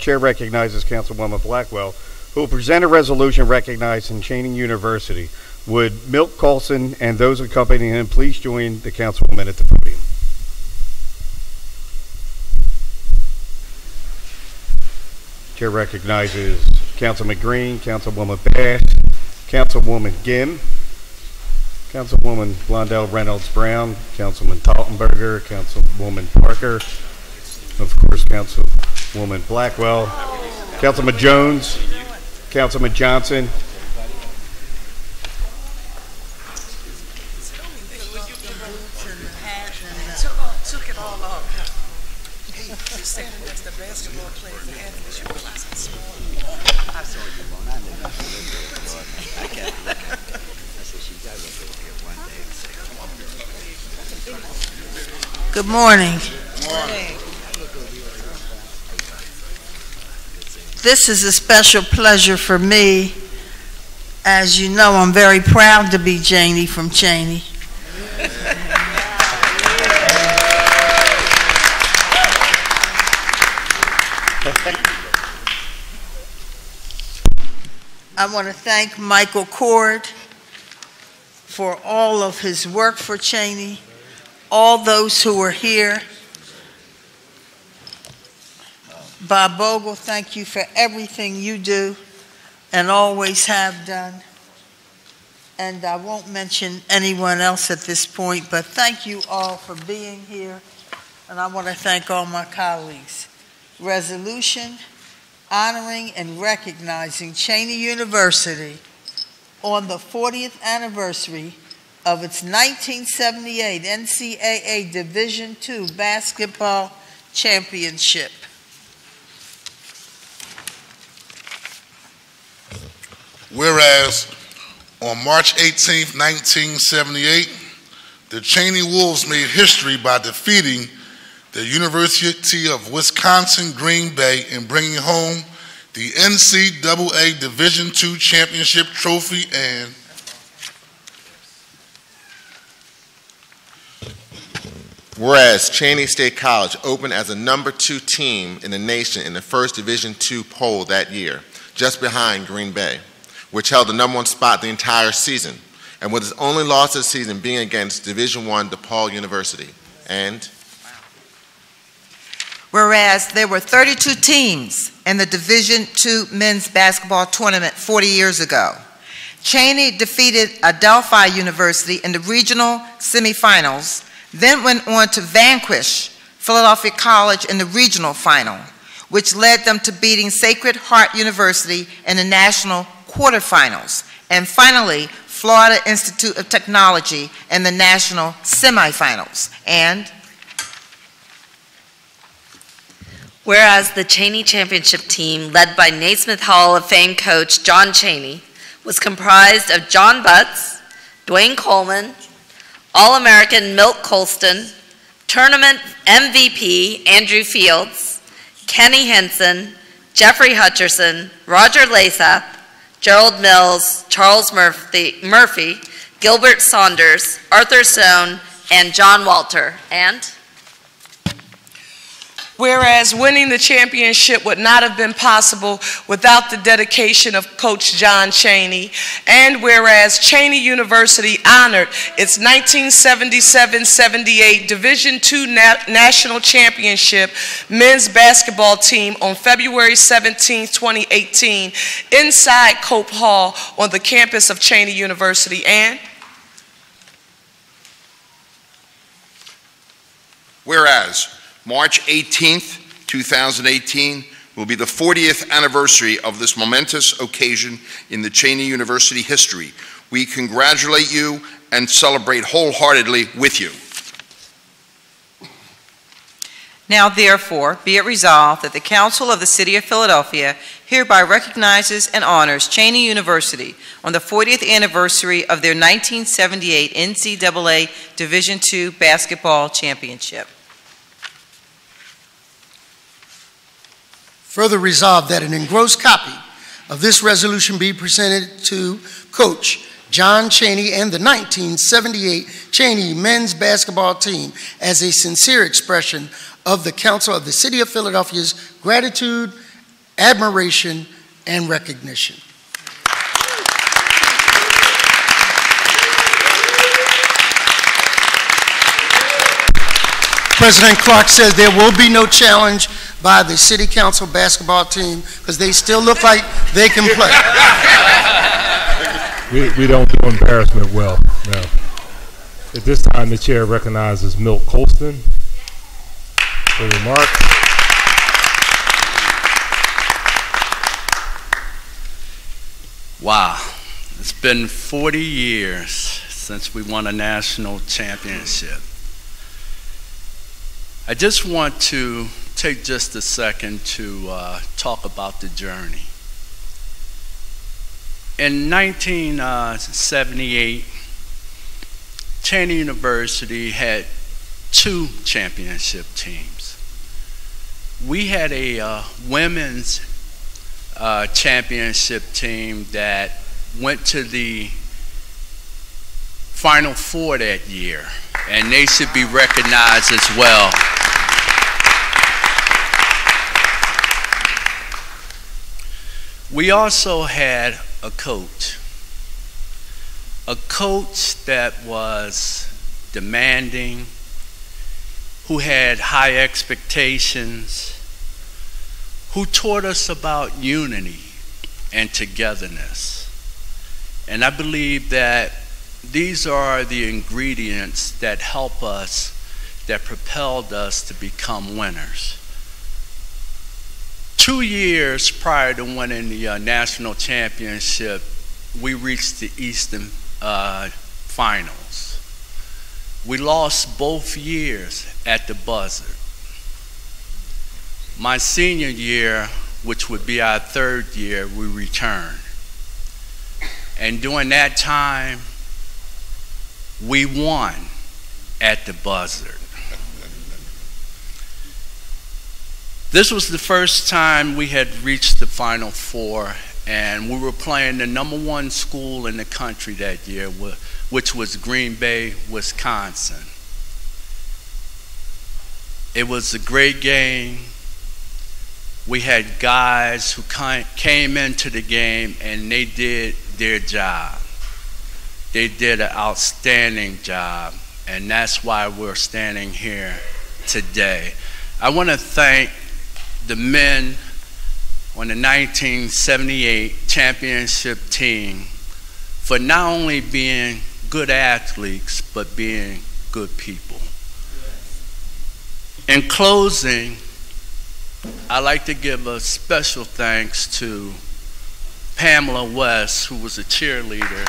Chair recognizes Councilwoman Blackwell, who will present a resolution recognizing Cheyney University. Would Milt Coulson and those accompanying him please join the Councilwoman at the podium? Chair recognizes Councilman Green, Councilwoman Bass, Councilwoman Gim, Councilwoman Blondell Reynolds Brown, Councilman Taltenberger, Councilwoman Parker, of course Councilwoman Blackwell, Councilman Jones, Councilman Johnson. Took it all off. Hey, you're standing next to basketball players and athletes. You realize how small you are. I saw you on. I never I can't look at it. I said, she got to look over here one day and say, come on. Good morning. Good morning. This is a special pleasure for me. As you know, I'm very proud to be Jannie from Cheyney. I want to thank Michael Cord for all of his work for Cheyney, all those who are here. Bob Bogle, thank you for everything you do and always have done. And I won't mention anyone else at this point, but thank you all for being here. And I want to thank all my colleagues. Resolution honoring and recognizing Cheyney University on the 40th anniversary of its 1978 NCAA Division II basketball championship. Whereas on March 18, 1978, the Cheyney Wolves made history by defeating the University of Wisconsin Green Bay in bringing home the NCAA Division II championship trophy. And whereas Cheyney State College opened as a #2 team in the nation in the first Division II poll that year, just behind Green Bay, which held the #1 spot the entire season, and with its only loss of the season being against Division I DePaul University. And whereas there were 32 teams in the Division II men's basketball tournament 40 years ago, Cheyney defeated Adelphi University in the regional semifinals, then went on to vanquish Philadelphia College in the regional final, which led them to beating Sacred Heart University in the national quarterfinals, and finally Florida Institute of Technology in the national semifinals. And whereas the Cheyney Championship team, led by Naismith Hall of Fame coach John Cheyney, was comprised of John Butts, Dwayne Coleman, All-American Milt Colston, tournament MVP Andrew Fields, Kenny Henson, Jeffrey Hutcherson, Roger Lasap, Gerald Mills, Charles Murphy, Gilbert Saunders, Arthur Stone, and John Walter. And whereas winning the championship would not have been possible without the dedication of Coach John Cheyney, and whereas Cheyney University honored its 1977-78 Division II National Championship men's basketball team on February 17, 2018, inside Cope Hall on the campus of Cheyney University. And whereas March 18th, 2018 will be the 40th anniversary of this momentous occasion in the Cheyney University history. We congratulate you and celebrate wholeheartedly with you. now therefore be it resolved that the Council of the City of Philadelphia hereby recognizes and honors Cheyney University on the 40th anniversary of their 1978 NCAA Division II basketball championship. Further resolved that an engrossed copy of this resolution be presented to Coach John Cheyney and the 1978 Cheyney men's basketball team as a sincere expression of the Council of the City of Philadelphia's gratitude admiration, and recognition. President Clark says there will be no challenge by the City Council basketball team because they still look like they can play. We don't do embarrassment well, no. At this time, the chair recognizes Milt Colston for remarks. Wow, it's been 40 years since we won a national championship. I just want to take just a second to talk about the journey. In 1978, Cheyney University had 2 championship teams. We had a women's championship team that went to the Final Four that year, and they should be recognized as well. We also had a coach that was demanding, who had high expectations, who taught us about unity and togetherness. And I believe that these are the ingredients that help us, that propelled us to become winners. 2 years prior to winning the national championship, we reached the Eastern Finals. We lost both years at the buzzer. My senior year, which would be our 3rd year, we returned. And during that time, we won at the buzzer. This was the first time we had reached the Final Four, and we were playing the #1 school in the country that year, which was Green Bay, Wisconsin. It was a great game. We had guys who came into the game and they did their job. They did an outstanding job, and that's why we're standing here today. I want to thank the men on the 1978 championship team for not only being good athletes, but being good people. In closing, I'd like to give a special thanks to Pamela West, who was a cheerleader.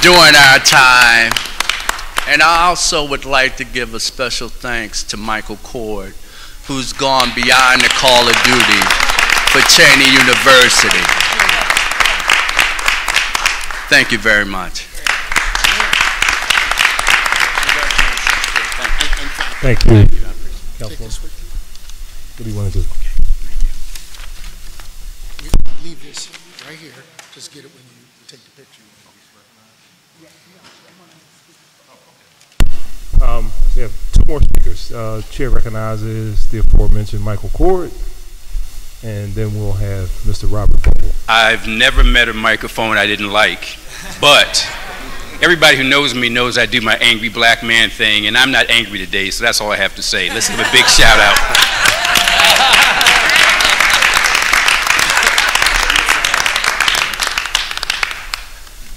During our time. And I also would like to give a special thanks to Michael Cord, who's gone beyond the call of duty for Cheyney University. Thank you very much. Thank you. Councilwoman, what do you want to do? Leave this right here. Just get it when you take the picture. We have 2 more speakers. Chair recognizes the aforementioned Michael Cord, and then we'll have Mr. Robert Vogel. I've never met a microphone I didn't like, but everybody who knows me knows I do my angry black man thing, and I'm not angry today, so that's all I have to say. Let's give a big shout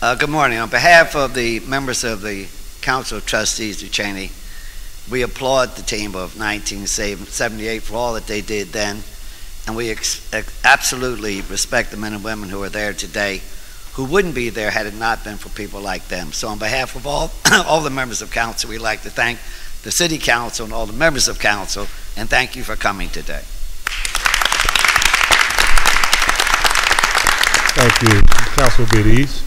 out. Good morning. On behalf of the members of the Council of Trustees of Cheyney, we applaud the team of 1978 for all that they did then, and we absolutely respect the men and women who are there today, who wouldn't be there had it not been for people like them. So on behalf of all the members of Council, we'd like to thank the City Council and all the members of Council, and thank you for coming today. Thank you. Councilor Biddies.